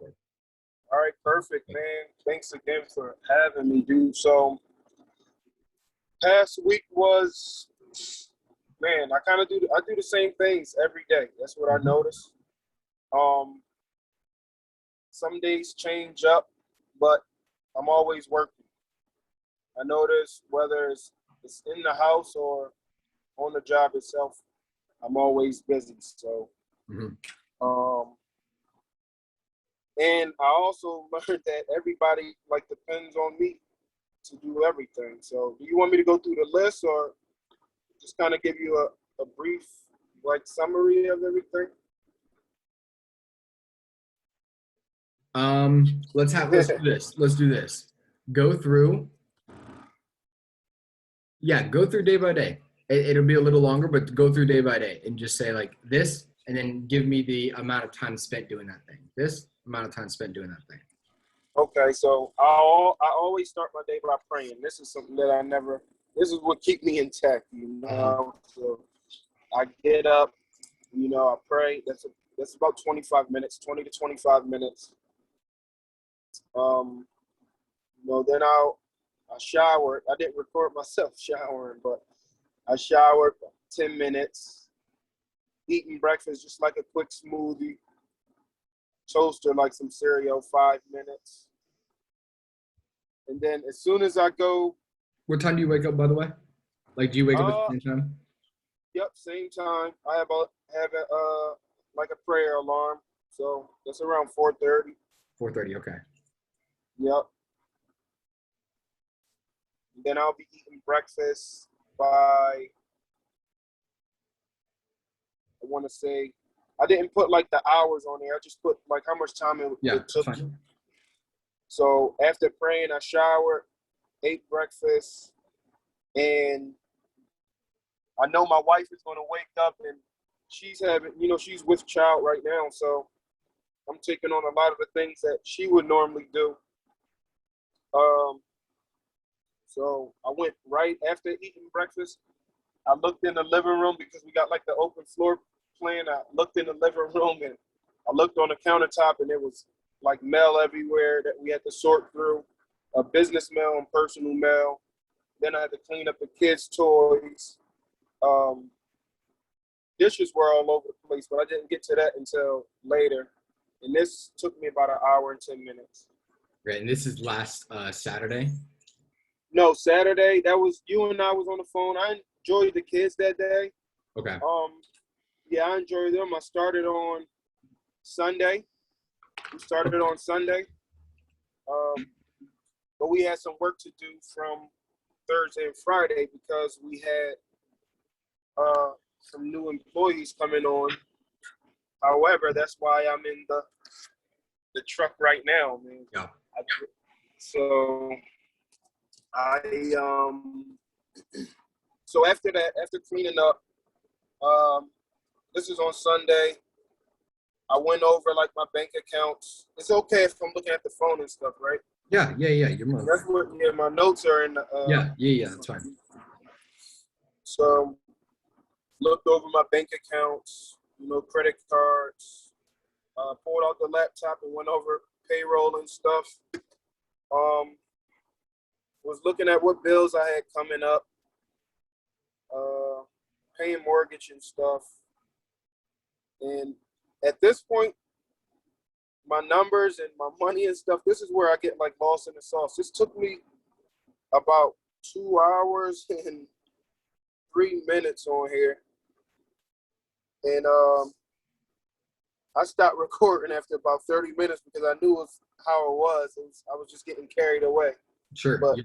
record. All right, perfect, man. Thanks again for having me, dude. So, past week was, man, I do the same things every day. That's what I notice. Um, some days change up, but I'm always working. I notice whether it's in the house or on the job itself, I'm always busy. So, um, and I also learned that everybody depends on me to do everything. So, do you want me to go through the list or just kind of give you a brief summary of everything? Let's do this. Let's do this. Go through day by day. It'll be a little longer, but go through day by day and just say like this, and then give me the amount of time spent doing that thing. This amount of time spent doing that thing. Okay, so I always start my day by praying. This is something that this is what keep me intact, you know. So I get up, I pray. That's about 25 minutes, 20 to 25 minutes. Then I showered. I didn't record myself showering, but I showered 10 minutes, eating breakfast, just like a quick smoothie, toaster, like some cereal, 5 minutes. And then as soon as I go. What time do you wake up, by the way? Like, do you wake up at the same time? Yep, same time. I have a prayer alarm. So that's around 4:30. 4:30, okay. Yep. Then I'll be eating breakfast by, I want to say, I didn't put the hours on there. I just put how much time it took. Fine. So after praying, I showered, ate breakfast, and I know my wife is going to wake up and she's with child right now. So I'm taking on a lot of the things that she would normally do. So I went right after eating breakfast. I looked in the living room because we got the open floor plan. I looked in the living room and I looked on the countertop and it was mail everywhere that we had to sort through, business mail and personal mail. Then I had to clean up the kids' toys. Dishes were all over the place, but I didn't get to that until later. And this took me about an hour and 10 minutes. Right, and this is last Saturday? No, Saturday. That was you and I was on the phone. I enjoyed the kids that day. Okay. Yeah, I enjoyed them. I started on Sunday. We started on Sunday. But we had some work to do from Thursday and Friday because we had some new employees coming on. However, that's why I'm in the truck right now, man. Yeah. So after that, after cleaning up, this is on Sunday. I went over my bank accounts. It's okay if I'm looking at the phone and stuff, right? Yeah. You're more. That's what. Yeah, my notes are in the. Yeah. That's fine. So, looked over my bank accounts, credit cards. Pulled out the laptop and went over payroll and stuff. Was looking at what bills I had coming up. Paying mortgage and stuff. And at this point, my numbers and my money and stuff, this is where I get lost in the sauce. This took me about 2 hours and 3 minutes on here. And I stopped recording after about 30 minutes because I knew how it was. I was just getting carried away. Sure. But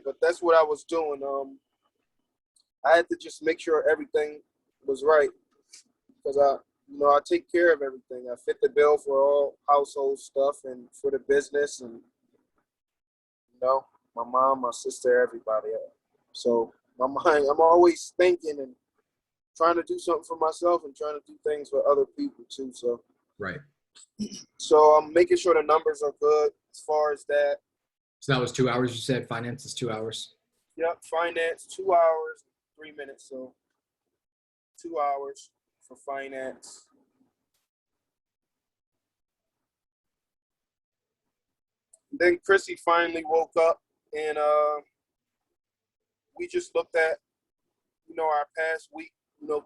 but that's what I was doing. I had to just make sure everything was right because I take care of everything. I fit the bill for all household stuff and for the business and my mom, my sister, everybody. So my mind, I'm always thinking and trying to do something for myself and trying to do things for other people too. So right. So I'm making sure the numbers are good as far as that. So that was 2 hours. You said finance is 2 hours. Yep, finance 2 hours, 3 minutes. So 2 hours for finance. then Chrissy finally woke up, and we just looked at, our past week,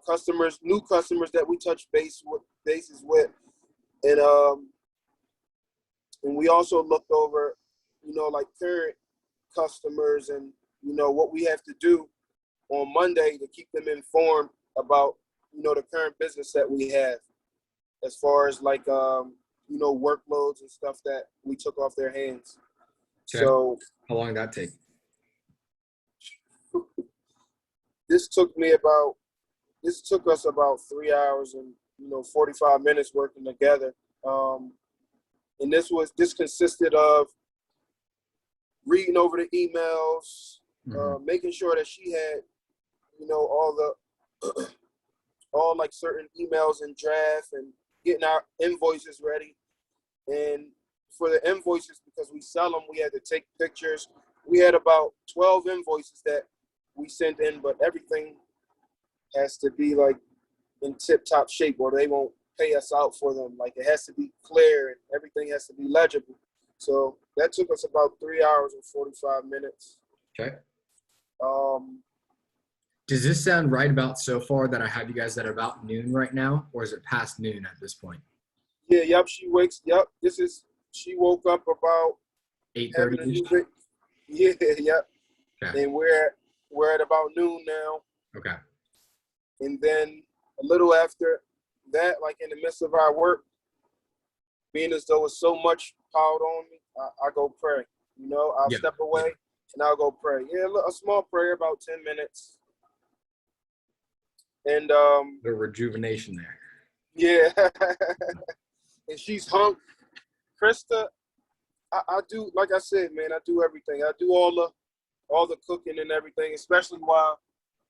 customers, new customers that we touch bases with, and we also looked over, like current customers and what we have to do on Monday to keep them informed about the current business that we have, as far as like workloads and stuff that we took off their hands. Okay. So how long did that take? This took us about 3 hours and 45 minutes working together. And this consisted of reading over the emails, making sure that she had all like certain emails in draft, and getting our invoices ready. And for the invoices, because we sell them, we had to take pictures. We had about 12 invoices that we sent in, but everything has to be like in tip-top shape or they won't pay us out for them. Like, it has to be clear and everything has to be legible. So that took us about 3 hours and 45 minutes. Okay. Does this sound right about so far that I have you guys at about noon right now, or is it past noon at this point? Yeah, yep, she woke up about 8:30. Yeah, yep. Okay. And we're at about noon now. Okay. And then a little after that, like in the midst of our work, being as though it's so much piled on me, I go pray. I'll step away and I'll go pray. Yeah, a small prayer, about 10 minutes. And the rejuvenation there. Yeah. And she's hung. Krista, I do, like I said, man, I do everything. I do all the cooking and everything, especially while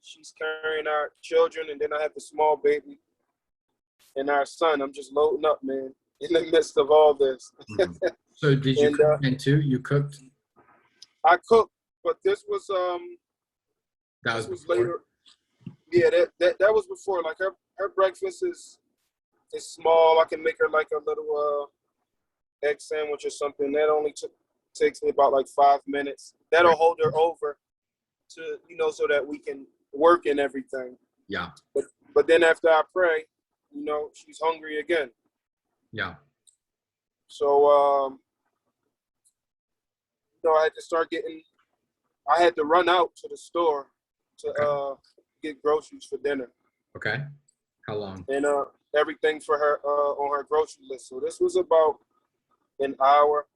she's carrying our children, and then I have the small baby and our son. I'm just loading up, man, in the midst of all this. Mm-hmm. So did you cook then too? You cooked? I cooked, but this was that was later. Yeah, that was before. Like her breakfast is small. I can make her like a little egg sandwich or something. That only takes me about like 5 minutes. That'll hold her over to so that we can work and everything. Yeah. But then after I pray, she's hungry again. Yeah. So I had to run out to the store to get groceries for dinner. Okay. How long? And everything for her on her grocery list. So this was about an hour.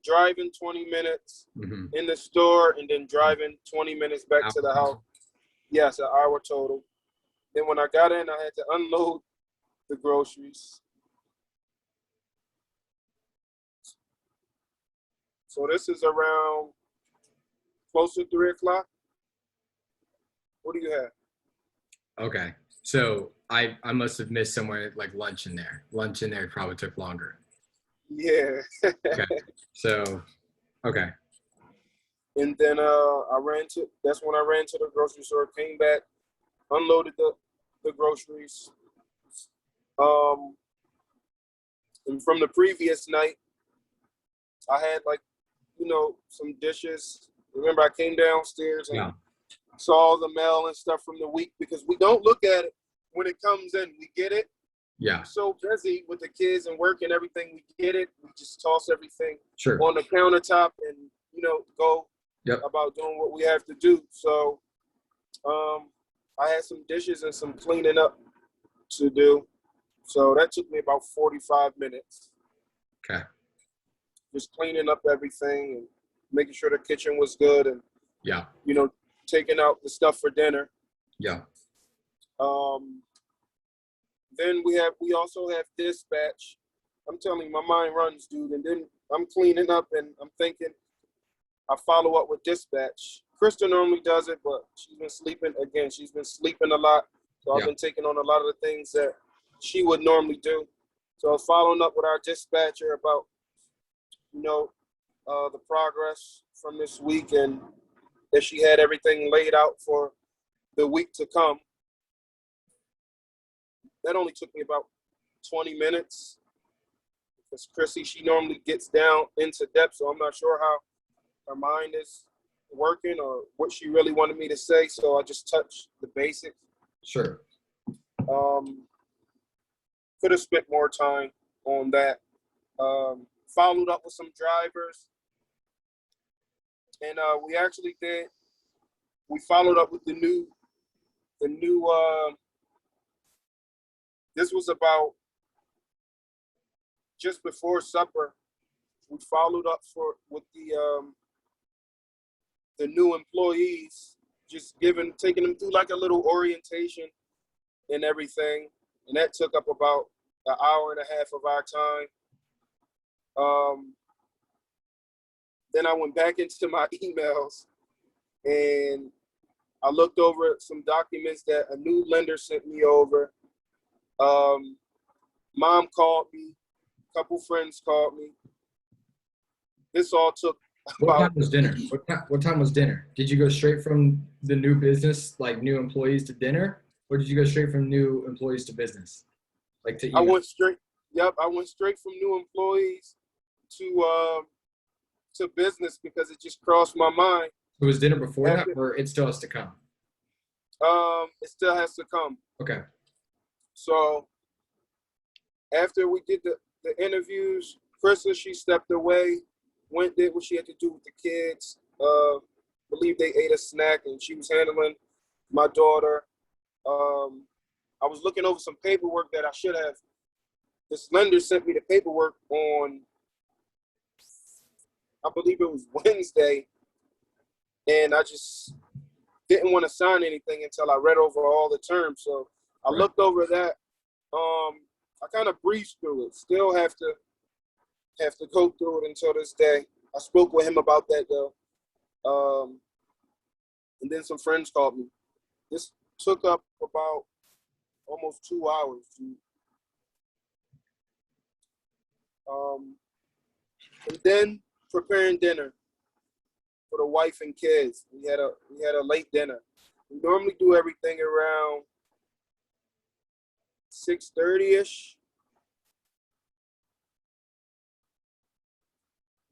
Driving 20 minutes in the store, and then driving 20 minutes back to the house. Yes, an hour total. Then when I got in, I had to unload the groceries. So this is around close to 3 o'clock. What do you have? Okay. So I must have missed somewhere like lunch in there. Lunch in there probably took longer. Yeah. Okay. So, okay. And then that's when I ran to the grocery store, came back, unloaded the groceries. And from the previous night, I had some dishes. Remember, I came downstairs and saw the mail and stuff from the week, because we don't look at it when it comes in. We get it. Yeah. We're so busy with the kids and work and everything. We get it. We just toss everything on the countertop and, go about doing what we have to do. So I had some dishes and some cleaning up to do. So that took me about 45 minutes. Okay. Just cleaning up everything and making sure the kitchen was good, and, taking out the stuff for dinner. Yeah. Then we also have dispatch. I'm telling you, my mind runs, dude. And then I'm cleaning up and I'm thinking I follow up with dispatch. Krista normally does it, but she's been sleeping again. She's been sleeping a lot. So I've been taking on a lot of the things that she would normally do. So I was following up with our dispatcher about, the progress from this week, and that she had everything laid out for the week to come. That only took me about 20 minutes. because Chrissy, she normally gets down into depth, so I'm not sure how her mind is working or what she really wanted me to say. So I just touched the basics. Sure. Could have spent more time on that. Followed up with some drivers, and we followed up with the new. This was about just before supper. We followed up with the new employees, just taking them through like a little orientation and everything, and that took up about an hour and a half of our time. Then I went back into my emails and I looked over some documents that a new lender sent me over. Mom called me, a couple friends called me. This all took What time was dinner? What time was dinner? Did you go straight from the new business, like new employees, to dinner? Or did you go straight from new employees to business? Like to email? I went straight from new employees to business because it just crossed my mind. So was dinner before that, or it still has to come? It still has to come. Okay. So after we did the interviews, Krista, she stepped away, did what she had to do with the kids. Believe they ate a snack and she was handling my daughter. I was looking over some paperwork that I should have. This lender sent me the paperwork on, I believe it was Wednesday, and I just didn't want to sign anything until I read over all the terms. So I looked over that. I kind of breezed through it. Still have to go through it until this day. I spoke with him about that though. And then some friends called me. This took up about almost 2 hours. And then preparing dinner for the wife and kids. We had a late dinner. We normally do everything around 6:30-ish.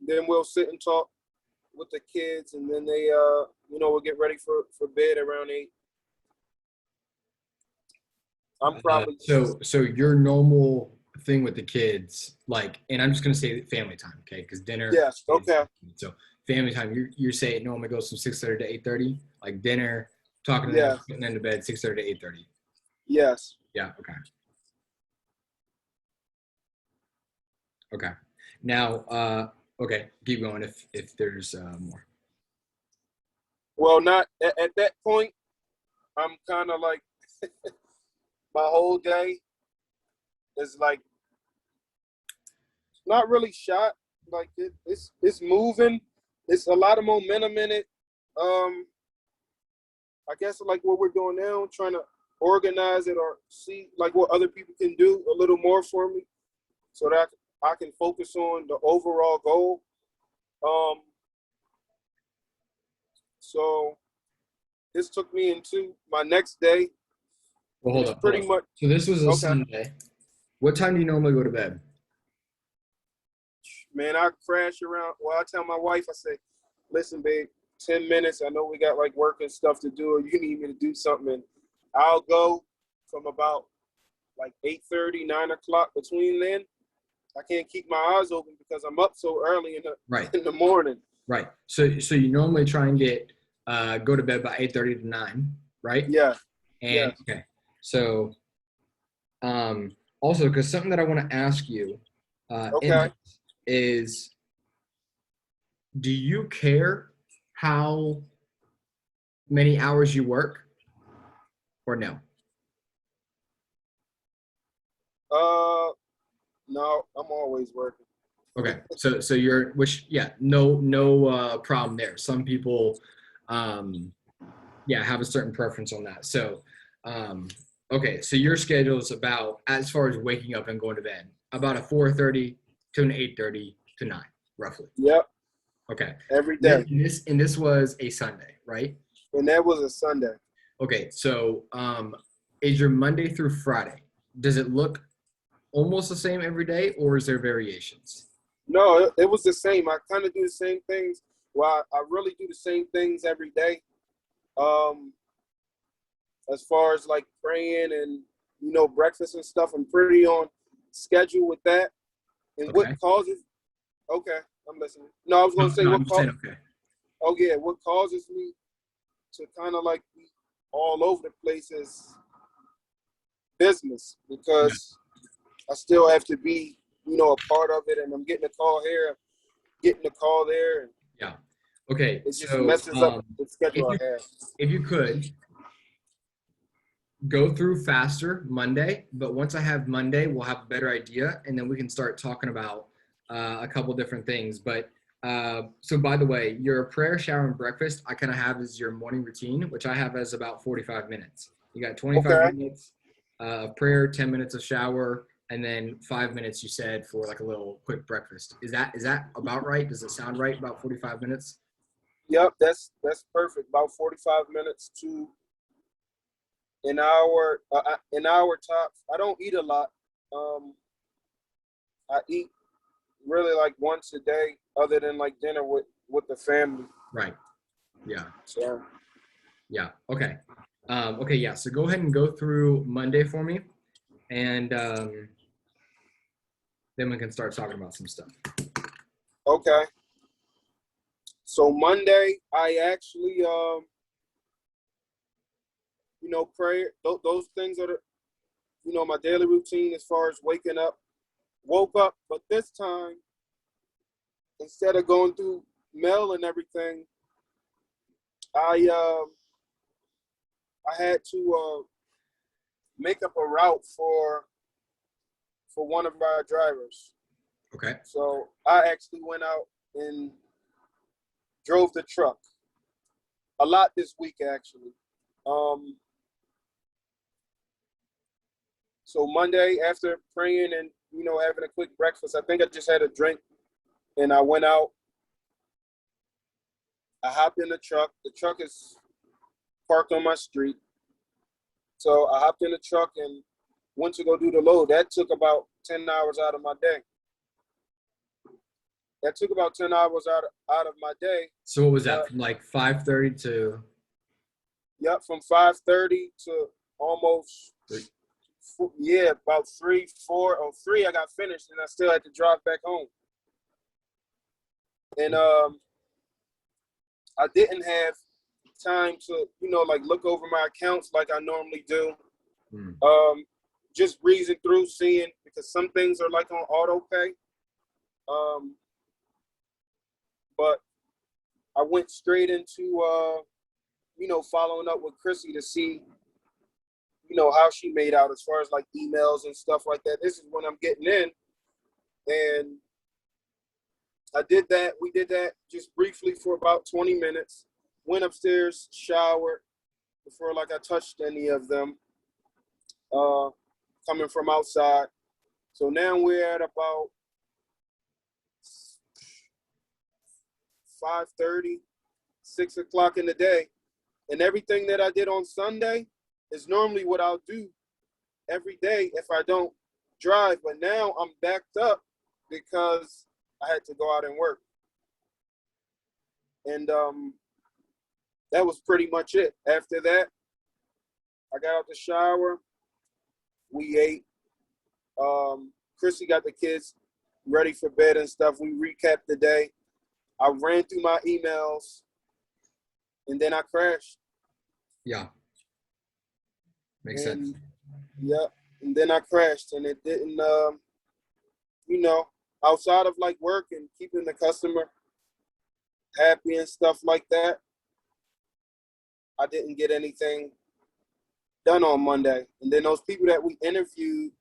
Then we'll sit and talk with the kids, and then they we'll get ready for bed around 8. I'm probably so your normal thing with the kids, like, and I'm just gonna say family time, okay? Because dinner. Yes. Okay. So family time, you say it normally goes from 6:30 to 8:30, like dinner, talking to them, putting them to bed, 6:30 to 8:30. Yes. Yeah. Okay. Okay. Now, okay, keep going if there's more. Well, not at that point. I'm kind of like my whole day is like not really shot. Like it's moving. It's a lot of momentum in it. I guess like what we're doing now, trying to organize it or see like what other people can do a little more for me, so that I can focus on the overall goal. So this took me into my next day. Well, hold on. Much. So this was a Sunday. What time do you normally go to bed? Man, I crash around. Well, I tell my wife, I say, listen, babe, 10 minutes. I know we got like work and stuff to do, or you need me to do something. And I'll go from about like 8:30, 9 o'clock. Between then, I can't keep my eyes open because I'm up so early in the morning. Right. So you normally try and go to bed by 8:30 to 9, right? Yeah. And okay. So also, because something that I want to ask you is, do you care how many hours you work or no? No, I'm always working. Okay, so you're, no problem there. Some people, have a certain preference on that. So, okay, so your schedule is about, as far as waking up and going to bed, about a 4:30 to an 8:30 to 9, roughly. Yep. Okay. Every day. And this was a Sunday, right? And that was a Sunday. Okay, so is your Monday through Friday, does it look almost the same every day, or is there variations? No, it was the same. I kind of do the same things. Well, I really do the same things every day. Um, as far as like praying and breakfast and stuff, I'm pretty on schedule with that. And what Okay. causes? Okay, I'm listening. No, I was No, gonna say no, what. I'm just saying okay. Oh yeah, what causes me to kind of like be all over the place is business Yeah. because I still have to be a part of it, and I'm getting a call here, getting a call there, and Yeah. Okay. it just So messes up the if schedule you I have. if you could go through faster Monday, but once I have Monday, we'll have a better idea, and then we can start talking about a couple different things. But so by the way, your prayer, shower, and breakfast, I kind of have as your morning routine, which I have as about 45 minutes. You got 25 Okay. minutes of prayer, 10 minutes of shower, and then 5 minutes you said for like a little quick breakfast. Is that about right? Does it sound right? About 45 minutes? Yep, that's perfect. About 45 minutes to an hour tops. I don't eat a lot. Um, I eat really like once a day, other than like dinner with the family. Right. Yeah. So Yeah. Okay. Okay. Yeah. So go ahead and go through Monday for me, and then we can start talking about some stuff. okay. So Monday, I actually pray. Those things are my daily routine as far as waking up. Woke up, but this time instead of going through mail and everything, I I had to make up a route for one of our drivers. Okay. So I actually went out and drove the truck a lot this week actually. Um, so Monday after praying and having a quick breakfast, I think I just had a drink and I went out. I hopped in the truck. The truck is parked on my street. So I hopped in the truck and went to go do the load. That took about 10 hours out of my day. That took about 10 hours out of my day. So what was that from like 5:30 to? Yep, from 5:30 to almost, about 3, 4, or 3 I got finished and I still had to drive back home. And I didn't have time to, like look over my accounts like I normally do. Just breezing through, seeing, because some things are like on auto pay. But I went straight into, following up with Chrissy to see, how she made out as far as like emails and stuff like that. This is when I'm getting in. And I did that. We did that just briefly for about 20 minutes. Went upstairs, showered before like I touched any of them coming from outside. So now we're at about 5:30, 6 o'clock in the day. And everything that I did on Sunday is normally what I'll do every day if I don't drive. But now I'm backed up because I had to go out and work. And that was pretty much it. After that, I got out the shower. We ate. Chrissy got the kids ready for bed and stuff. We recapped the day. I ran through my emails, and then I crashed. Yeah. Makes sense. Yeah, and then I crashed, and it didn't, outside of like work and keeping the customer happy and stuff like that, I didn't get anything done on Monday. And then those people that we interviewed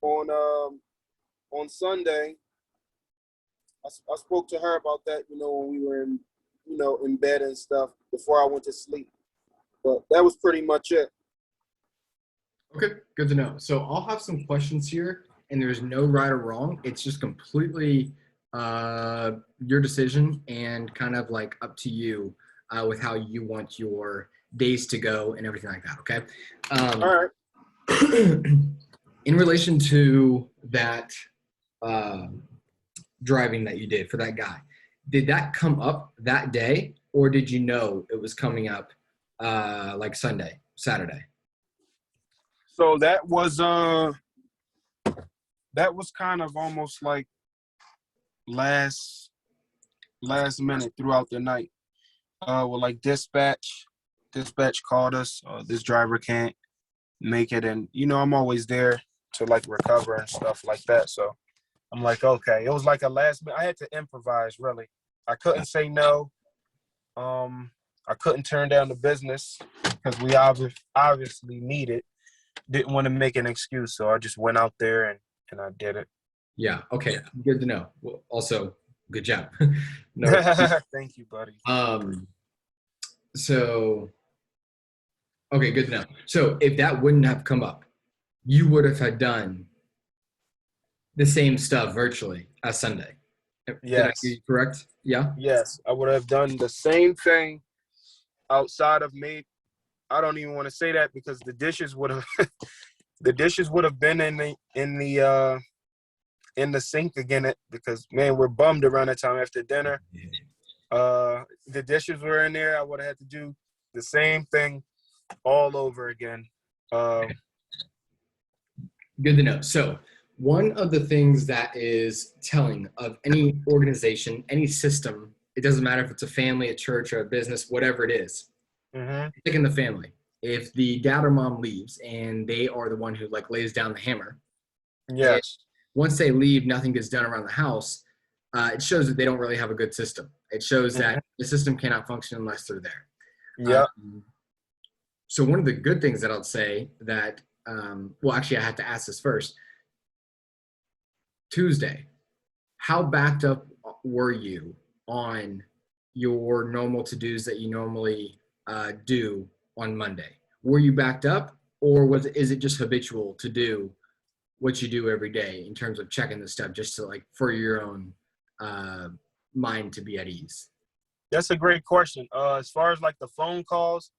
on Sunday, I spoke to her about that, when we were in bed and stuff before I went to sleep. But that was pretty much it. Okay, good to know. So I'll have some questions here, and there's no right or wrong. It's just completely your decision and kind of like up to you with how you want your days to go and everything like that. Okay. All right. In relation to that uh, driving that you did for that guy, did that come up that day, or did you know it was coming up like Sunday, Saturday? So that was kind of almost like last minute throughout the night. Well, like dispatch called us. This driver can't make it, and I'm always there to like recover and stuff like that. So I'm like, okay. It was like a last minute. I had to improvise, really. I couldn't say no. I couldn't turn down the business because we obviously need it. Didn't want to make an excuse, so I just went out there and I did it. Yeah. Okay. Good to know. Well, also, good job. No. Thank you, buddy. So, okay, good to know. So, if that wouldn't have come up, you would have had done the same stuff virtually as Sunday. Did I Yes. hear you correct? Yeah. Yes, I would have done the same thing outside of me. I don't even want to say that because the dishes would have been in the sink again because man, we're bummed around that time after dinner. The dishes were in there. I would have had to do the same thing all over again. Good to know. So, one of the things that is telling of any organization, any system, it doesn't matter if it's a family, a church, or a business, whatever it is, like in the family, if the dad or mom leaves and they are the one who like lays down the hammer, Yes. once they leave, nothing gets done around the house. It shows that they don't really have a good system. It shows that the system cannot function unless they're there. Yeah. So one of the good things that I'll say that, well, actually, I have to ask this first. Tuesday, how backed up were you on your normal to-dos that you normally do on Monday? Were you backed up, or is it just habitual to do what you do every day in terms of checking the stuff just to like for your own mind to be at ease? That's a great question. As far as like the phone calls,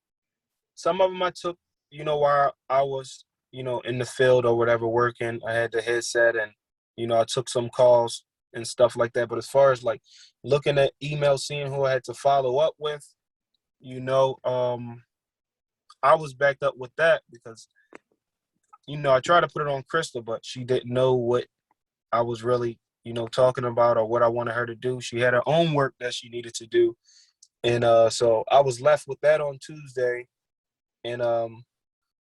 some of them I took, while I was, in the field or whatever working. I had the headset and, I took some calls and stuff like that. But as far as like looking at emails, seeing who I had to follow up with, I was backed up with that because, I tried to put it on Crystal, but she didn't know what I was really, talking about or what I wanted her to do. She had her own work that she needed to do. And so I was left with that on Tuesday. And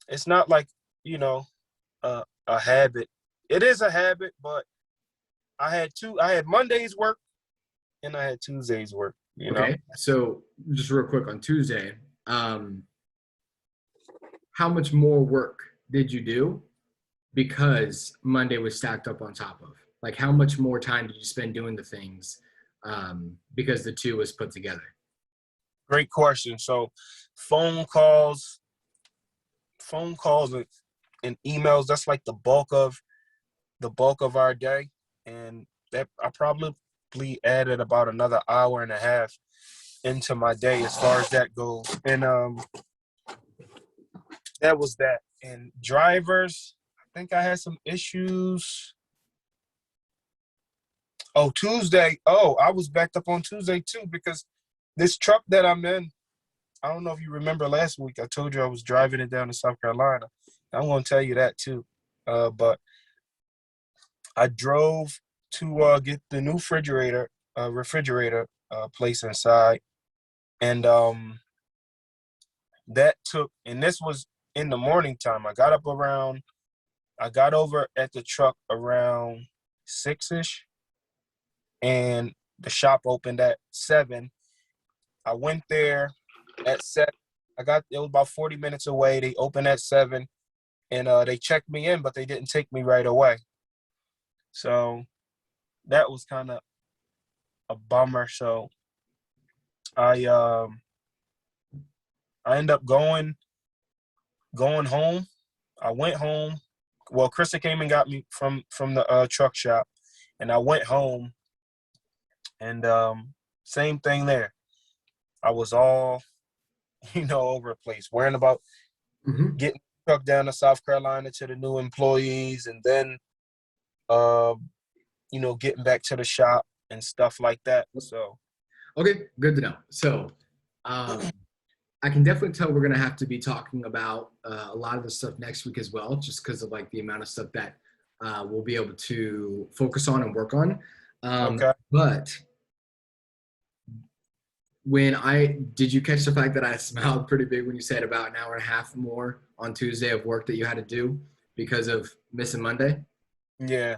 it's not like, a habit. It is a habit, but I had Monday's work and I had Tuesday's work, Okay. So just real quick on Tuesday, how much more work did you do because Monday was stacked up on top of? Like how much more time did you spend doing the things because the two was put together? Great question. So phone calls and emails, that's like the bulk of our day. And that I probably added about another hour and a half into my day as far as that goes. And that was that. And drivers, I think I had some issues. Oh, Tuesday. Oh, I was backed up on Tuesday too because this truck that I'm in, I don't know if you remember last week, I told you I was driving it down to South Carolina. I'm going to tell you that too. But I drove to get the new refrigerator place inside. And that took, and this was in the morning time. I got over at the truck around 6-ish, and the shop opened at 7. I went there at 7. It was about 40 minutes away. They opened at 7, and they checked me in, but they didn't take me right away. So that was kind of a bummer. So I ended up going home. I went home. Well, Krista came and got me from the truck shop, and I went home. And same thing there. I was all, over the place, worrying about truck down to South Carolina to the new employees, and then uh, getting back to the shop and stuff like that. So Okay, good to know. So, um, I can definitely tell we're gonna have to be talking about a lot of the stuff next week as well, just because of like the amount of stuff that we'll be able to focus on and work on. okay. But did you catch the fact that I smiled pretty big when you said about an hour and a half more on Tuesday of work that you had to do because of missing Monday? Yeah.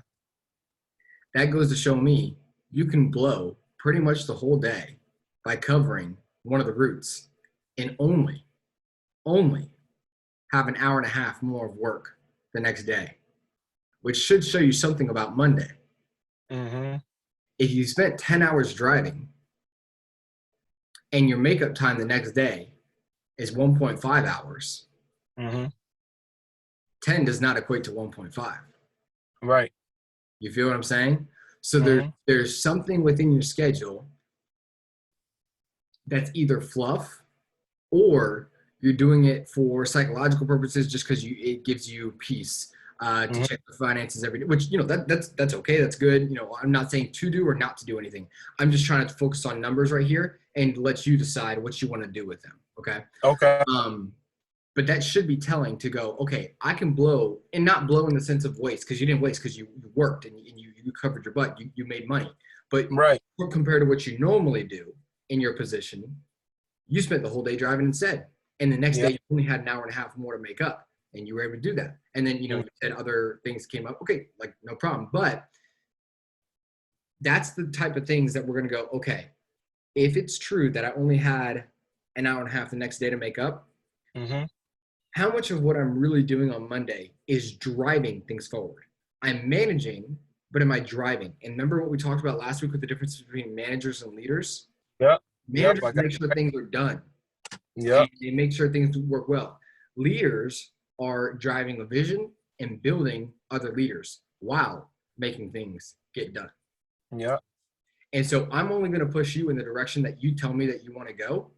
That goes to show me you can blow pretty much the whole day by covering one of the routes and only have an hour and a half more of work the next day, which should show you something about Monday. Mm-hmm. If you spent 10 hours driving and your makeup time the next day is 1.5 hours, Mm-hmm. 10 does not equate to 1.5. Right. You feel what I'm saying? So Mm-hmm. there's something within your schedule that's either fluff or you're doing it for psychological purposes just because it gives you peace to Mm-hmm. check the finances every day, which that's okay, that's good. I'm not saying to do or not to do anything. I'm just trying to focus on numbers right here and let you decide what you want to do with them. Okay. Okay. But that should be telling to go, okay, I can blow, and not blow in the sense of waste, because you didn't waste because you worked and you covered your butt, you made money. But Right. compared to what you normally do in your position, you spent the whole day driving instead. And the next Yeah. day, you only had an hour and a half more to make up, and you were able to do that. And then, you said other things came up. Okay, like no problem. But that's the type of things that we're going to go, okay, if it's true that I only had an hour and a half the next day to make up, Mm-hmm. how much of what I'm really doing on Monday is driving things forward? I'm managing, but am I driving? And remember what we talked about last week with the difference between managers and leaders? Yep. Yep. Managers make sure things are done and Yep. they make sure things work well. Leaders are driving a vision and building other leaders while making things get done. Yep. And so I'm only going to push you in the direction that you tell me that you want to go.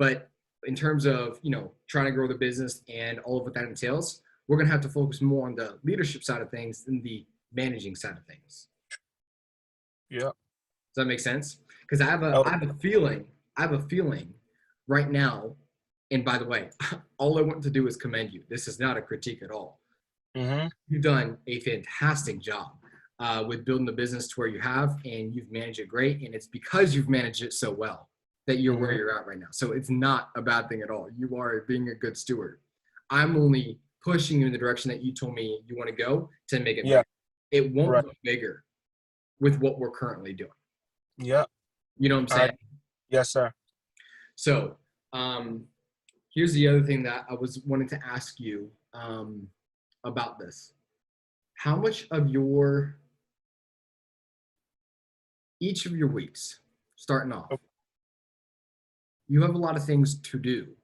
But in terms of, trying to grow the business and all of what that entails, we're going to have to focus more on the leadership side of things than the managing side of things. Yep. Does that make sense? Because I Oh. have a feeling right now. And by the way, all I want to do is commend you. This is not a critique at all. Mm-hmm. You've done a fantastic job with building the business to where you have, and you've managed it great. And it's because you've managed it so well that you're where you're at right now. So it's not a bad thing at all. You are being a good steward. I'm only pushing you in the direction that you told me you want to go to make it Yeah. bigger. It won't Right. go bigger with what we're currently doing. Yep. You know what I'm saying? Yes, sir. So here's the other thing that I was wanting to ask you about this. How much of each of your weeks, starting off, you have a lot of things to do.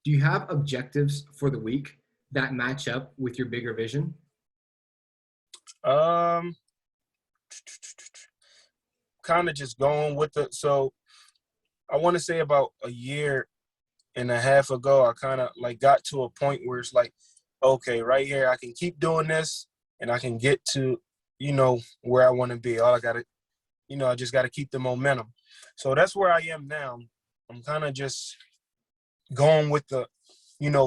Do you have objectives for the week that match up with your bigger vision? Kind of just going with so I want to say about a year and a half ago, I kind of like got to a point where it's like, okay, right here, I can keep doing this and I can get to, where I want to be. All I got to, I just got to keep the momentum. So that's where I am now. I'm kind of just going with the,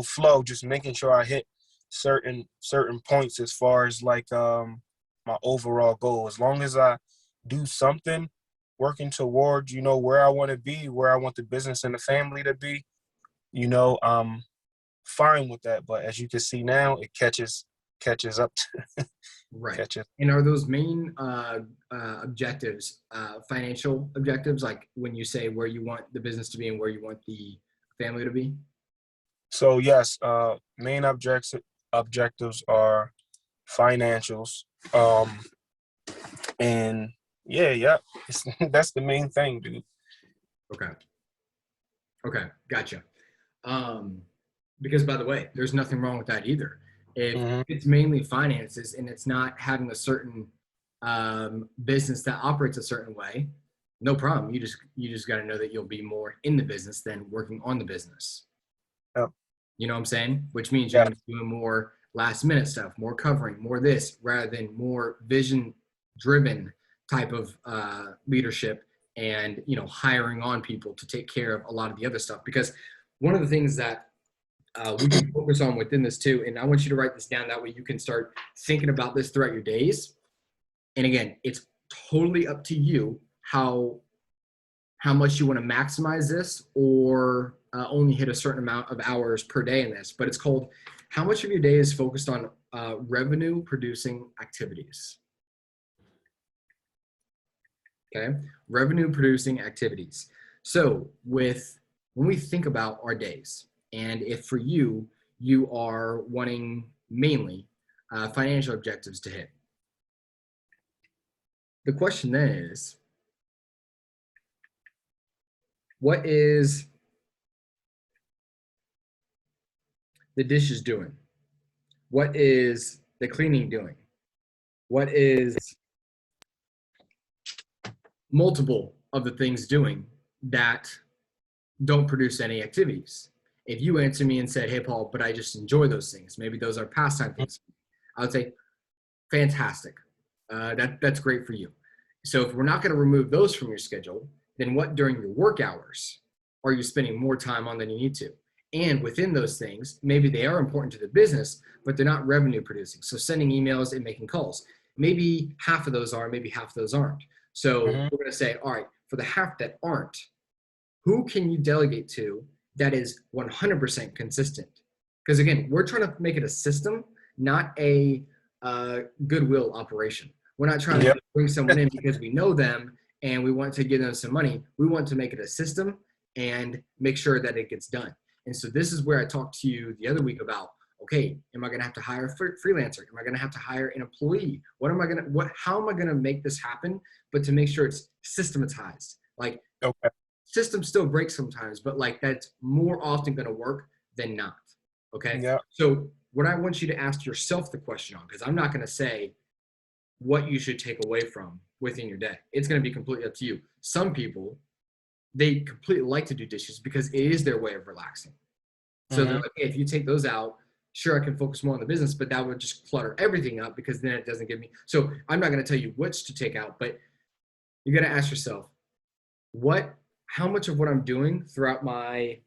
flow, just making sure I hit certain points as far as like my overall goal. As long as I do something working towards, where I want to be, where I want the business and the family to be, I'm fine with that. But as you can see now, it catches up to Right. catches. And are those main objectives financial objectives, like when you say where you want the business to be and where you want the family to be? So yes, main objectives are financials, and yeah, that's the main thing, dude. Okay, gotcha. Because by the way, there's nothing wrong with that either. If Mm-hmm. it's mainly finances and it's not having a certain business that operates a certain way, no problem. You just got to know that you'll be more in the business than working on the business. Yep. You know what I'm saying? Which means you're Yeah. going to be doing more last minute stuff, more covering, more this, rather than more vision driven type of leadership and, hiring on people to take care of a lot of the other stuff. Because one of the things that we can focus on within this too, and I want you to write this down, that way you can start thinking about this throughout your days. And again, it's totally up to you how much you want to maximize this, or only hit a certain amount of hours per day in this. But it's called, how much of your day is focused on revenue producing activities. Okay, revenue producing activities. So when we think about our days, and if for you, you are wanting mainly financial objectives to hit, the question then is, what is the dishes doing? What is the cleaning doing? What is multiple of the things doing that don't produce any activities? If you answer me and said, hey, Paul, but I just enjoy those things, maybe those are pastime things, I would say, fantastic. That's great for you. So if we're not going to remove those from your schedule, then what during your work hours are you spending more time on than you need to? And within those things, maybe they are important to the business, but they're not revenue producing. So sending emails and making calls, maybe half of those are, maybe half of those aren't. So we're going to say, all right, for the half that aren't, who can you delegate to that is 100% consistent? Because again, we're trying to make it a system, not a goodwill operation. We're not trying to bring someone in because we know them and we want to give them some money. We want to make it a system and make sure that it gets done. And so this is where I talked to you the other week about, okay, am I going to have to hire a freelancer? Am I going to have to hire an employee? How am I going to make this happen? But to make sure it's systematized. Like, systems still break sometimes, but like that's more often going to work than not. Okay. Yeah. So what I want you to ask yourself the question on, because I'm not going to say what you should take away from within your day. It's going to be completely up to you. Some people, they completely like to do dishes because it is their way of relaxing. So they're like, hey, if you take those out, sure, I can focus more on the business, but that would just clutter everything up because then it doesn't give me. So I'm not going to tell you which to take out, but you got to ask yourself, how much of what I'm doing throughout my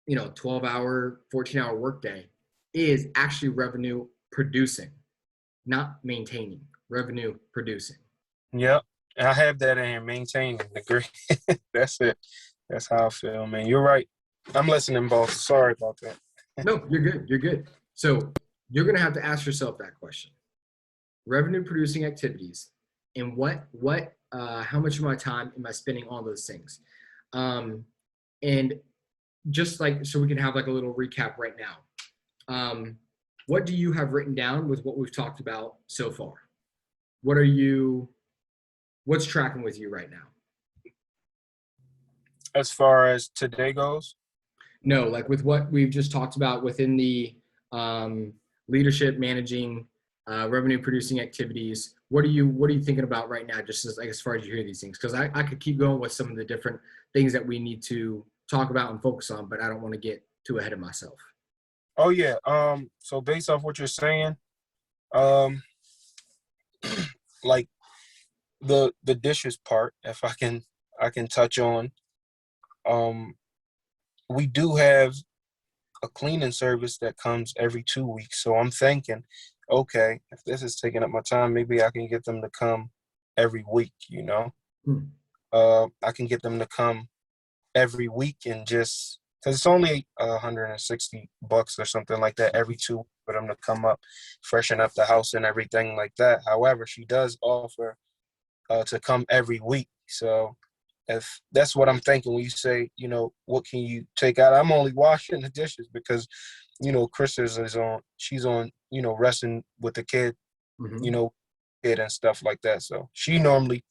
12-hour, 14-hour workday is actually revenue producing, not maintaining, revenue producing. Yep. I have that in here, maintaining. Agree. That's it. That's how I feel, man. You're right. I'm listening, boss. Sorry about that. No, you're good. You're good. So you're going to have to ask yourself that question. Revenue producing activities, and how much of my time am I spending on those things? And just like, so we can have like a little recap right now. What do you have written down with what we've talked about so far? What's tracking with you right now? As far as today goes? No, like with what we've just talked about within the leadership, managing, revenue producing activities. What are you thinking about right now, just as far as you hear these things? Because I could keep going with some of the different things that we need to talk about and focus on, but I don't want to get too ahead of myself. Oh yeah. So based off what you're saying, like the dishes part, if I can touch on, we do have a cleaning service that comes every 2 weeks. So I'm thinking, okay, if this is taking up my time, maybe I can get them to come every week, I can get them to come every week and just, because it's only $160 or something like that every 2 weeks for them to come up, freshen up the house and everything like that. However, she does offer to come every week. So if that's what I'm thinking when you say, what can you take out? I'm only washing the dishes because, Krista she's on, resting with the kid, kid and stuff like that. So she normally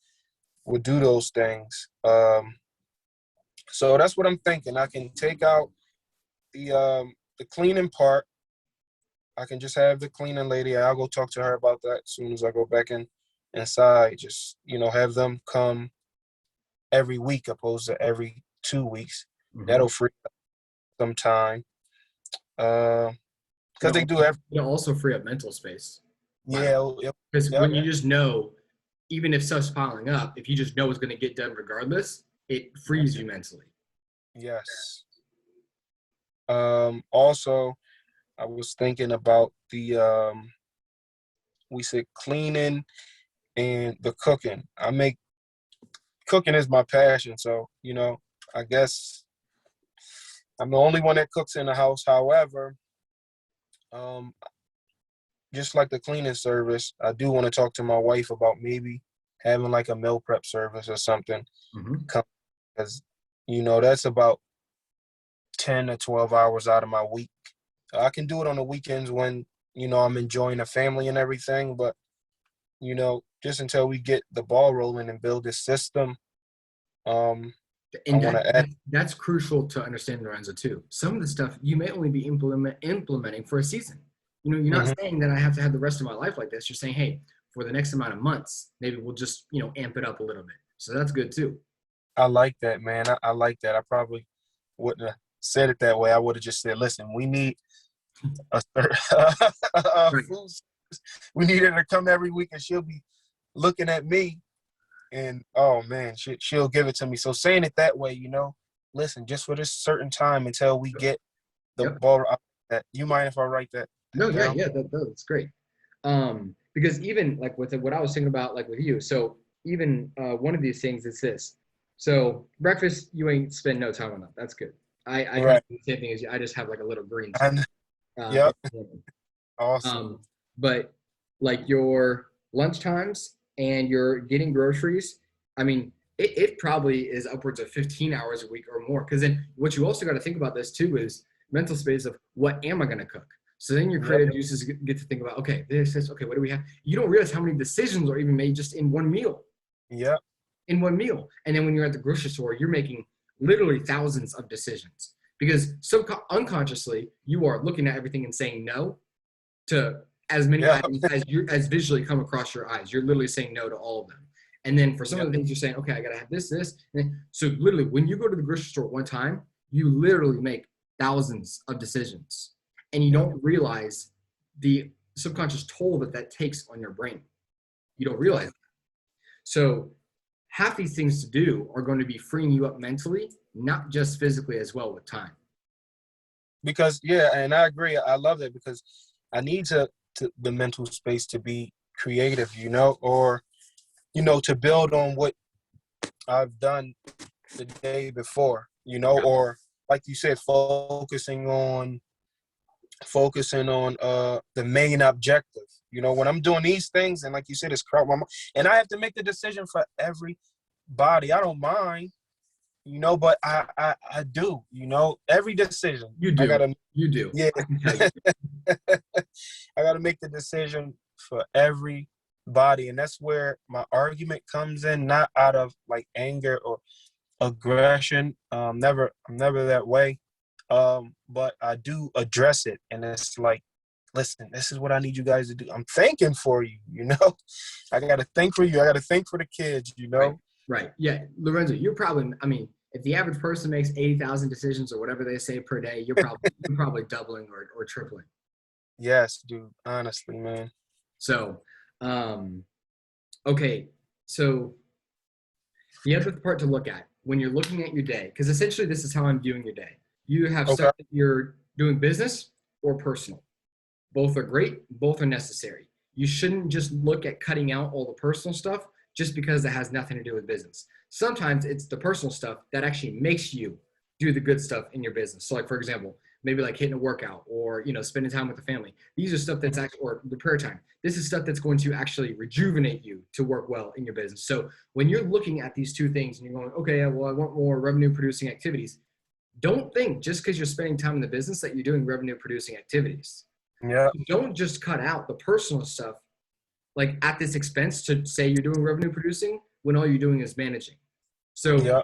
would do those things. So that's what I'm thinking. I can take out the cleaning part. I can just have the cleaning lady. I'll go talk to her about that as soon as I go back inside. Just, have them come every week opposed to every 2 weeks. That'll free up some time. Because they do every. It'll also free up mental space. Yeah. Because Yep. when you just know, even if stuff's piling up, if you just know it's going to get done regardless, it frees you mentally. Yes. Also, I was thinking about the we said cleaning and the cooking. Cooking is my passion, so I guess I'm the only one that cooks in the house. However, um, just like the cleaning service, I do want to talk to my wife about maybe having like a meal prep service or something. Because that's about 10 to 12 hours out of my week. I can do it on the weekends when I'm enjoying the family and everything, but just until we get the ball rolling and build this system, and that's crucial to understand, Lorenzo, too. Some of the stuff you may only be implementing for a season. You're not saying that I have to have the rest of my life like this. You're saying, hey, for the next amount of months, maybe we'll just amp it up a little bit. So that's good too. I like that, man. I like that. I probably wouldn't have said it that way. I would have just said, listen, we need a Right. food. We need her to come every week, and she'll be looking at me, and oh man, she'll give it to me. So saying it that way, listen, just for this certain time until we get the ball. That you mind if I write that? No, yeah, that's great. Because even like with what I was thinking about, like with you, so even one of these things is this. So breakfast, you ain't spend no time on that. That's good. I kind of do the same thing as you. I just have like a little green. Yep. Awesome. But like your lunch times and your getting groceries, I mean, it probably is upwards of 15 hours a week or more. Because then what you also got to think about this too is mental space of what am I going to cook? So then your creative juices get to think about, okay, okay, what do we have? You don't realize how many decisions are even made just in one meal. Yeah. In one meal. And then when you're at the grocery store, you're making literally thousands of decisions because unconsciously you are looking at everything and saying no to as many items as visually come across your eyes. You're literally saying no to all of them. And then for some of the things you're saying, okay, I got to have this. And so literally when you go to the grocery store one time, you literally make thousands of decisions and you don't realize the subconscious toll that takes on your brain. You don't realize that. So half these things to do are going to be freeing you up mentally, not just physically as well with time. Because, and I agree. I love that because I need the mental space to be creative, or, to build on what I've done the day before, or like you said, focusing on the main objective. When I'm doing these things, and like you said, it's and I have to make the decision for everybody. I don't mind, but I do, every decision. You do. You do. Yeah. I can tell you. I got to make the decision for everybody, and that's where my argument comes in, not out of like anger or aggression. I'm never that way. But I do address it, and it's like, listen, this is what I need you guys to do. I'm thanking for you, I got to thank for you. I got to thank for the kids, Right. Yeah. Lorenzo, you're probably, I mean, if the average person makes 80,000 decisions or whatever they say per day, you're probably doubling or tripling. Yes, dude. Honestly, man. So, okay. So the other part to look at when you're looking at your day, because essentially this is how I'm viewing your day. You have stuff that you're doing business or personal. Both are great. Both are necessary. You shouldn't just look at cutting out all the personal stuff just because it has nothing to do with business. Sometimes it's the personal stuff that actually makes you do the good stuff in your business. So like, for example, maybe like hitting a workout or, spending time with the family. These are stuff that's actually, or the prayer time. This is stuff that's going to actually rejuvenate you to work well in your business. So when you're looking at these two things and you're going, okay, well, I want more revenue producing activities. Don't think just because you're spending time in the business that you're doing revenue producing activities. Yeah. Don't just cut out the personal stuff like at this expense to say you're doing revenue producing when all you're doing is managing. So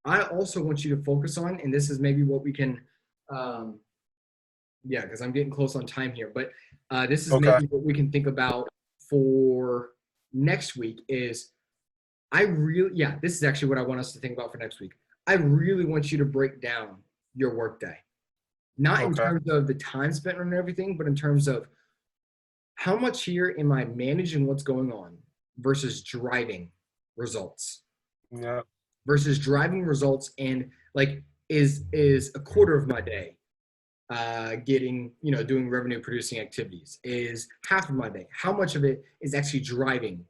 I also want you to focus on, and this is maybe what we can, because I'm getting close on time here, but this is maybe what we can think about for next week is this is actually what I want us to think about for next week. I really want you to break down your workday. not in Okay. terms of the time spent on everything, but in terms of how much here am I managing what's going on versus driving results Yeah. and like is a quarter of my day getting, doing revenue producing activities, is half of my day, how much of it is actually driving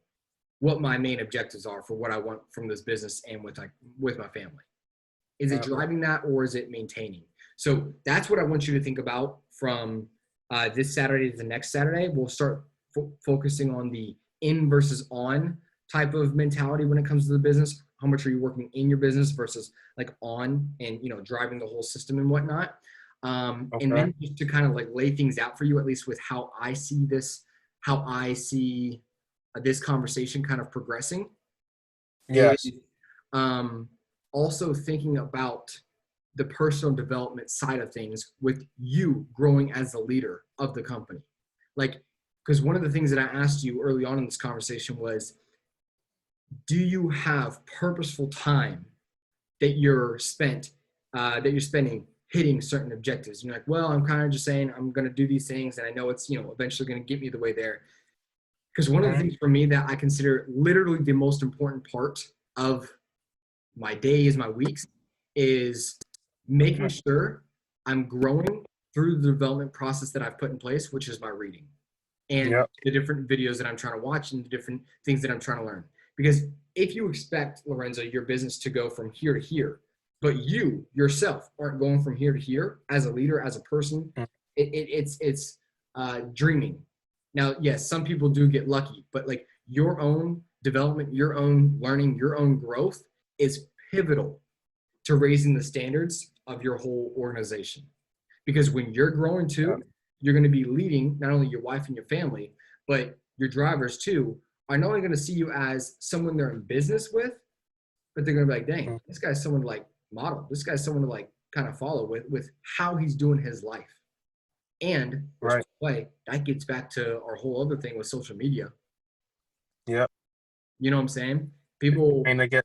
what my main objectives are for what I want from this business and with my family. Is it Yeah. driving that, or is it maintaining? So that's what I want you to think about from this Saturday to the next Saturday. We'll start focusing on the in versus on type of mentality when it comes to the business. How much are you working in your business versus like on and, driving the whole system and whatnot. And Okay. then just to kind of like lay things out for you, at least with how I see this conversation kind of progressing, is Yes. um, also thinking about the personal development side of things with you growing as the leader of the company. Like, because one of the things that I asked you early on in this conversation was, do you have purposeful time that you're spending hitting certain objectives? And you're like, well, I'm kind of just saying I'm going to do these things, and I know it's eventually going to get me the way there. Because one of the Mhm. things for me that I consider literally the most important part of my days, my weeks, is making sure I'm growing through the development process that I've put in place, which is my reading and Yep. the different videos that I'm trying to watch and the different things that I'm trying to learn. Because if you expect, Lorenzo, your business to go from here to here, but you yourself aren't going from here to here as a leader, as a person, Mm. it's dreaming. Now, yes, some people do get lucky, but like your own development, your own learning, your own growth is pivotal to raising the standards of your whole organization. Because when you're growing Yeah. too, you're going to be leading not only your wife and your family, but your drivers too are not only going to see you as someone they're in business with, but they're going to be like, dang, Mm. this guy's someone to like model. This guy's someone to like kind of follow with how he's doing his life. And which Right. way that gets back to our whole other thing with social media. Yep. You know what I'm saying? People, And I get.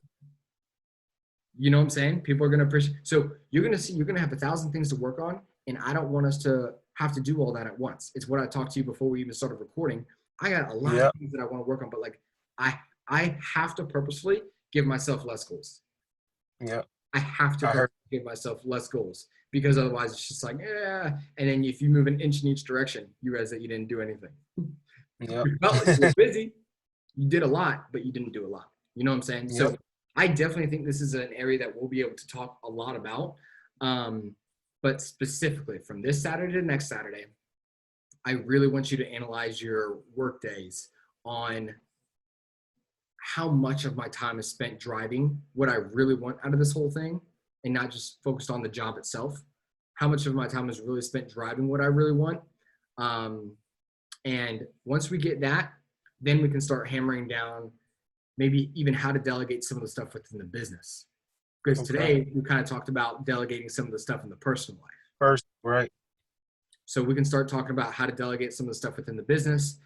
you know what I'm saying? People are going to appreciate. So you're going to see, you're going to have 1,000 things to work on. And I don't want us to have to do all that at once. It's what I talked to you before we even started recording. I got a lot of Yep. things that I want to work on, but like I, I have to purposefully give myself less goals. Yep. I have to I heard. give myself less goals because otherwise it's just like, yeah. And then if you move an inch in each direction, you realize that you didn't do anything. Yep. You felt like you were busy. You did a lot, but you didn't do a lot. You know what I'm saying? Yep. So I definitely think this is an area that we'll be able to talk a lot about. But specifically from this Saturday to next Saturday, I really want you to analyze your work days on how much of my time is spent driving what I really want out of this whole thing and not just focused on the job itself. How much of my time is really spent driving what I really want. Um, and once we get that, then we can start hammering down maybe even how to delegate some of the stuff within the business. Because Okay. today we kind of talked about delegating some of the stuff in the personal life. First. Right. So we can start talking about how to delegate some of the stuff within the business,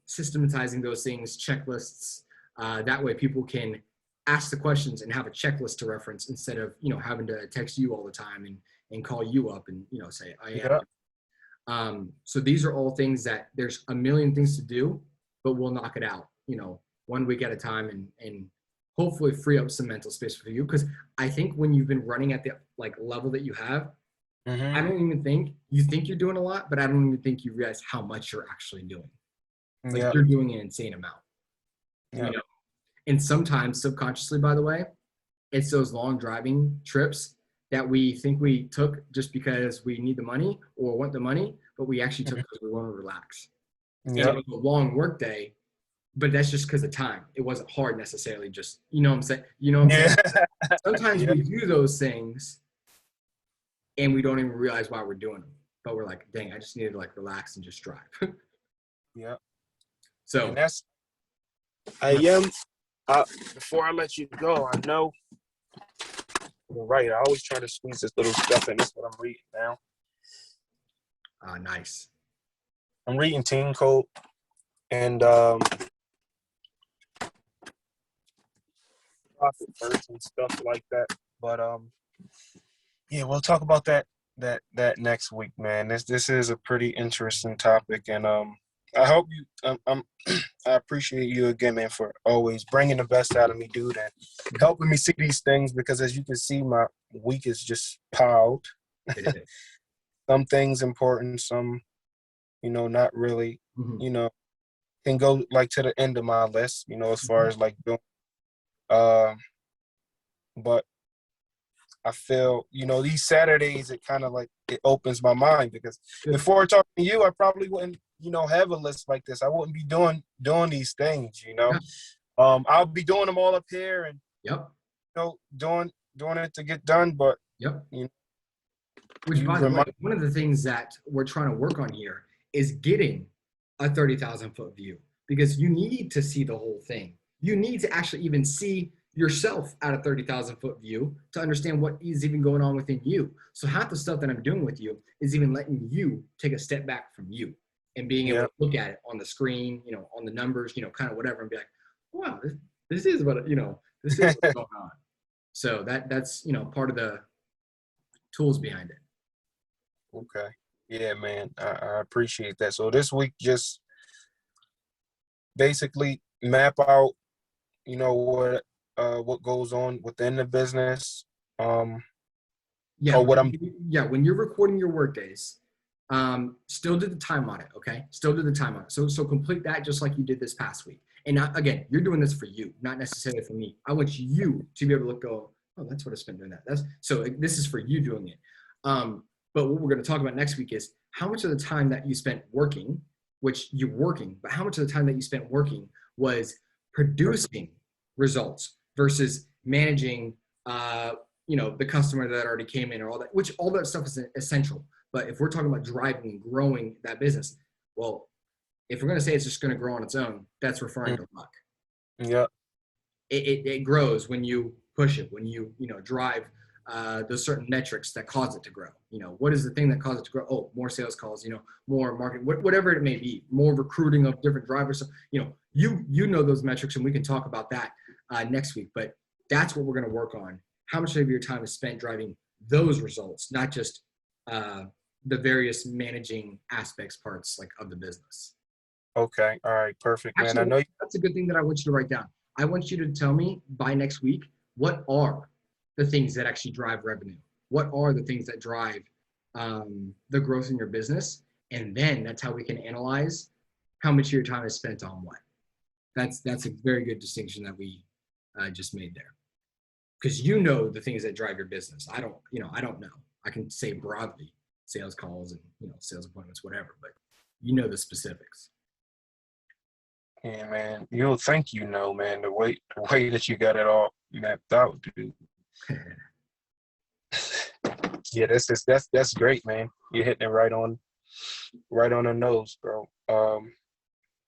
systematizing those things, checklists. That way people can ask the questions and have a checklist to reference instead of, having to text you all the time and call you up and, say, oh, yeah. Yep. So these are all things that there's a million things to do, but we'll knock it out, 1 week at a time and hopefully free up some mental space for you. Because I think when you've been running at the like level that you have, I Mm-hmm. don't even think you think you're doing a lot, but I don't even think you realize how much you're actually doing. Like Yep. you're doing an insane amount, you Yep. know. And sometimes subconsciously, by the way, it's those long driving trips that we think we took just because we need the money or want the money, but we actually took because we want to relax. And it Yep. was a long work day, but that's just because of time. It wasn't hard necessarily. Just what I'm saying. You know what I'm saying? Yeah. Sometimes Yep. we do those things and we don't even realize why we're doing them. But we're like, dang, I just needed to like relax and just drive. Yep. So And that's. I am. Before I let you go, I know you're right. I always try to squeeze this little stuff in. That's what I'm reading now. nice. I'm reading Teen Code and profit first and stuff like that. But yeah, we'll talk about that that next week, man. This is a pretty interesting topic, and I hope you I appreciate you again, man, for always bringing the best out of me, dude, and helping me see these things because as you can see, my week is just piled. It is. Some things important, some not really. Mhm. You know, can go like to the end of my list. As far as like doing, uh, but I feel, these Saturdays, it kind of like, it opens my mind because Good. before talking to you, I probably wouldn't, have a list like this. I wouldn't be doing these things. Yeah. I'll be doing them all up here and, Yep. doing it to get done. But, Yep. you know, Which, you by the way, remind, one of the things that we're trying to work on here is getting a 30,000 foot view because you need to see the whole thing. You need to actually even see yourself at a 30,000 foot view to understand what is even going on within you. So half the stuff that I'm doing with you is even letting you take a step back from you and being able yeah, to look at it on the screen, on the numbers, kind of whatever, and be like, wow, this is this is what's going on. So that's part of the tools behind it. okay. Yeah, man, I appreciate that. So this week, just basically map out, what goes on within the business, Yeah, or what I'm. when you're recording your work days, still do the time on it, okay? Still do the time on it. So complete that just like you did this past week. And not, again, you're doing this for you, not necessarily for me. I want you to be able to go, oh, that's what I spent doing that. So this is for you doing it. But what we're going to talk about next week is how much of the time that you spent working, which you're working, but how much of the time that you spent working was producing results versus managing the customer that already came in or all that, which all that stuff is essential. But if we're talking about driving and growing that business, well, if we're going to say it's just going to grow on its own, that's referring to luck. Yeah. It grows when you push it, when you drive those certain metrics that cause it to grow. What is the thing that causes it to grow? Oh, more sales calls, more marketing, whatever it may be, more recruiting of different drivers. So, you know those metrics, and we can talk about that next week. But that's what we're going to work on. How much of your time is spent driving those results, not just the various managing aspects parts like of the business. Okay. All right. Perfect, man. I Actually, know. that's a good thing that I want you to write down. I want you to tell me by next week, what are the things that actually drive revenue? What are the things that drive the growth in your business? And then that's how we can analyze how much of your time is spent on what. That's a very good distinction that we just made there. Because the things that drive your business. I don't know. I can say broadly sales calls and sales appointments, whatever, but the specifics. Yeah, man. You'll think man. The way that you got it all mapped out, dude. Yeah, that's great, man. You're hitting it right on the nose, bro.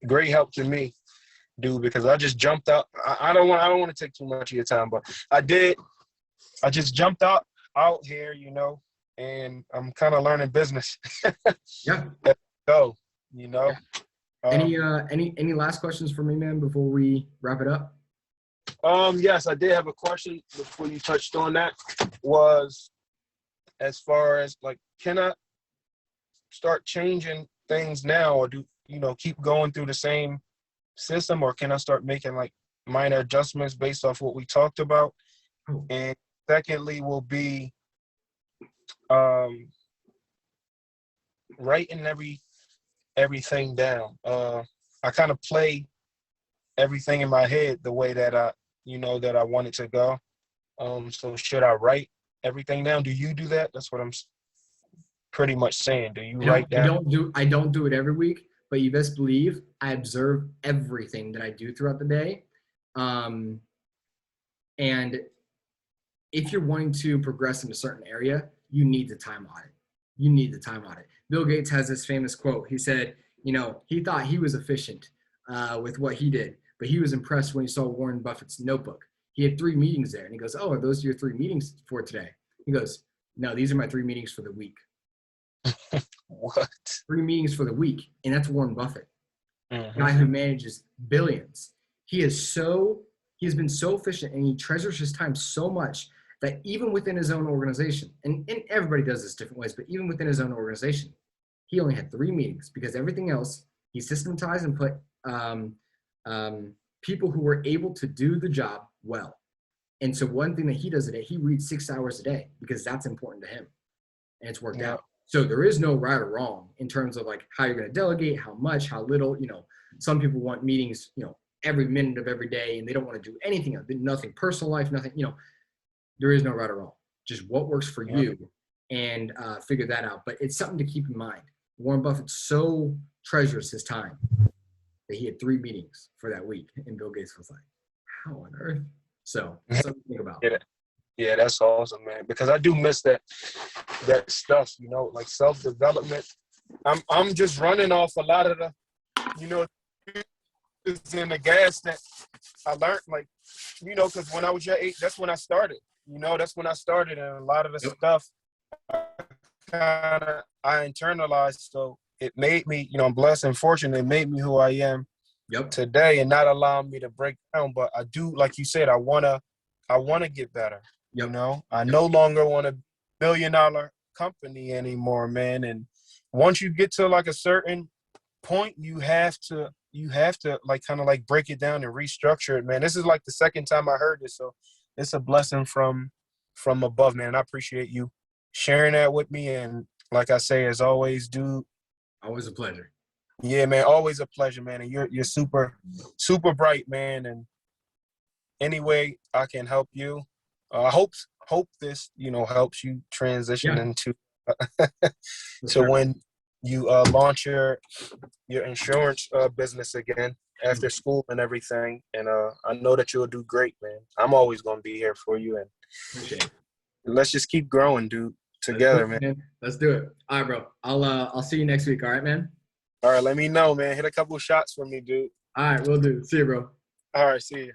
Great help to me, dude, because I just jumped out. I don't want to take too much of your time, but I just jumped out here, and I'm kind of learning business. Yeah. So, Yeah. Any last questions for me, man, before we wrap it up? Yes, I did have a question before you touched on that. Was as far as like, can I start changing things now, or do keep going through the same system, or can I start making like minor adjustments based off what we talked about? Oh. And secondly, will be writing everything down. I kind of play everything in my head the way that I want it to go. So should I write everything down? Do you do that? That's what I'm pretty much saying. Do you write down? I don't do it every week, but you best believe I observe everything that I do throughout the day. And if you're wanting to progress in a certain area, you need the time audit. You need the time audit. Bill Gates has this famous quote. He said, he thought he was efficient with what he did, but he was impressed when he saw Warren Buffett's notebook. He had 3 meetings there, and he goes, "Oh, are those your 3 meetings for today?" He goes, "No, these are my 3 meetings for the week." What? 3 meetings for the week, and that's Warren Buffett, Mm-hmm. guy who manages billions. He has been so efficient, and he treasures his time so much that even within his own organization, and everybody does this different ways, but even within his own organization, he only had 3 meetings because everything else he systematized and put people who were able to do the job well. And so one thing that he does a day, he reads 6 hours a day because that's important to him, and it's worked out. So there is no right or wrong in terms of like how you're going to delegate, how much, how little. Some people want meetings, every minute of every day, and they don't want to do anything, nothing personal life, nothing. There is no right or wrong. Just what works for you, and figure that out. But it's something to keep in mind. Warren Buffett so treasures his time that he had 3 meetings for that week, and Bill Gates was like, "How on earth?" So something to think about. Yeah, that's awesome, man. Because I do miss that stuff, like self-development. I'm just running off a lot of the, it's in the gas that I learned, because when I was your age, that's when I started. That's when I started, and a lot of the stuff I internalized. So it made me, I'm blessed and fortunate. It made me who I am today, and not allowing me to break down. But I do, like you said, I wanna get better. I no longer want a $1 billion company anymore, man. And once you get to like a certain point, you have to like kind of like break it down and restructure it, man. This is like the second time I heard this, so it's a blessing from above, man. I appreciate you sharing that with me, and like I say, as always, dude, always a pleasure. Yeah, man, always a pleasure, man. And you're super bright, man. And any way I can help you, I hope this helps you transition into to when you launch your insurance business again after school and everything. And I know that you'll do great, man. I'm always gonna be here for you, and appreciate it. Let's just keep growing, dude, together, man. Let's do it. All right, bro. I'll see you next week. All right, man. All right, let me know, man. Hit a couple of shots for me, dude. All right, we'll do. See you, bro. All right, see you.